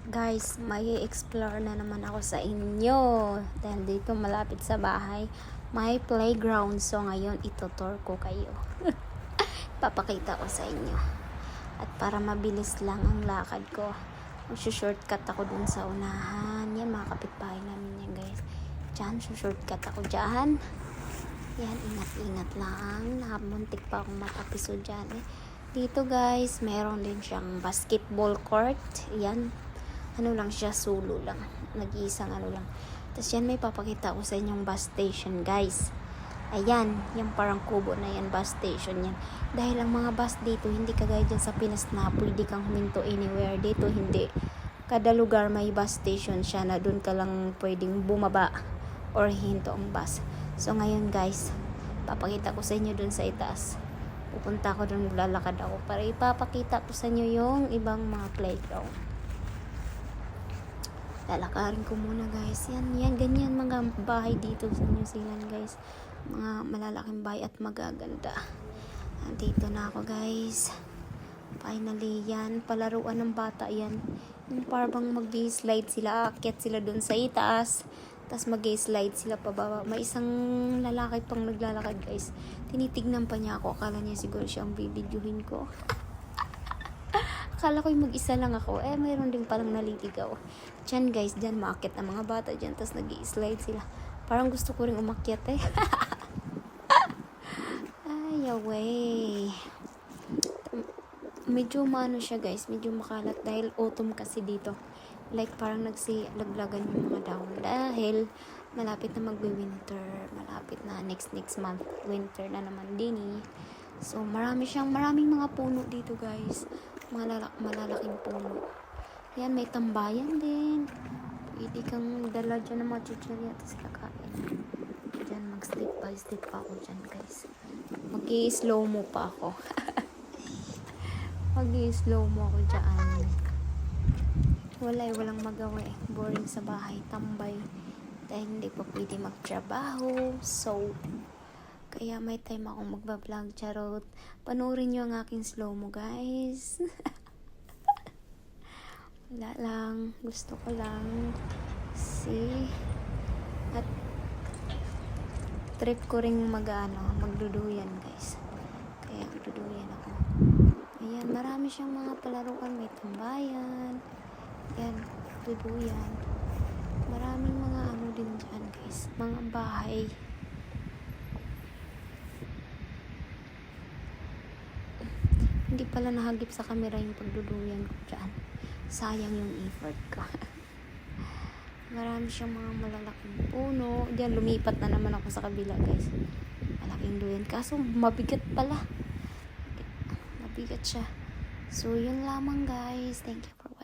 Guys, may explore na naman ako sa inyo. Dahil dito malapit sa bahay, may playground. So ngayon, itutur ko kayo. Papakita ko sa inyo. At para mabilis lang ang lakad ko, mag-shortcut ako dun sa unahan. Yan, mga kapitbahay namin yan, guys. Diyan, shortcut ako dyan. Yan, ingat-ingat lang. Nakamuntik pa akong makapiso dyan. Dito, guys, meron din siyang basketball court. Yan. Ano lang siya, solo lang. Nag-iisang ano lang. Tapos yan, may papakita ko sa inyong bus station, guys. Ayan, yung parang kubo na yan, bus station yan. Dahil ang mga bus dito, hindi kagaya dyan sa Pinas na pwede kang huminto anywhere. Dito, hindi. Kada lugar may bus station siya na doon ka lang pwedeng bumaba or hinto ang bus. So ngayon, guys, papakita ko sa inyo doon sa itaas. Pupunta ako doon, lalakad ako para ipapakita ko sa inyo yung ibang mga playground. Lalakarin ko muna, guys. Yan, ganyan mga bahay dito sa New Zealand, guys. Mga malalaking bahay at magaganda. Dito na ako, guys. Finally, yan. Palaruan ng bata, yan. Yung parang mag-slide sila. Aakyat sila dun sa itaas. Tapos mag-slide sila pababa. May isang lalaki pang naglalakad, guys. Tinitignan pa niya ako. Akala niya siguro siyang bibidyohin ko. Akala ko yung mag-isa lang ako. Mayroon din palang naliligaw. Diyan, guys, diyan maakyat ng mga bata diyan. Tapos nag-i-slide sila. Parang gusto ko rin umakyat eh. Ay, away. Medyo maano siya, guys. Medyo makalat dahil autumn kasi dito. Like parang nagsilaglagan yung mga dahon. Dahil malapit na magbe-winter. Malapit na next month. Winter na naman din eh. So, maraming mga puno dito, guys. Malalaking puno. Yan, may tambayan din. Pwede kang dala dyan ng mga chichirya at kakain. Dyan, mag-step by step pa ako dyan, guys. Mag-i-slow mo pa ako. Mag-i-slow mo ako dyan. Walang magawa eh. Boring sa bahay, tambay. Dahil hindi pa pwede magtrabaho. So, kaya may time akong magbablog, charot. Panoorin nyo ang aking slow-mo, guys. Wala lang. Gusto ko lang. See? At trip ko rin magduduyan, guys. Kaya magduduyan ako. Ayan, marami siyang mga palaruan. May tambayan. Ayan, duduyan. Maraming mga ano din dyan, guys. Mga bahay. Hindi pala nahagip sa camera yung pagduduyan ko dyan. Sayang yung effort ko. Marami siyang mga malalaking puno. Diyan, lumipat na naman ako sa kabila, guys. Malaking duyan. Kaso, mabigat pala. Mabigat siya. So, yun lamang, guys. Thank you for watching.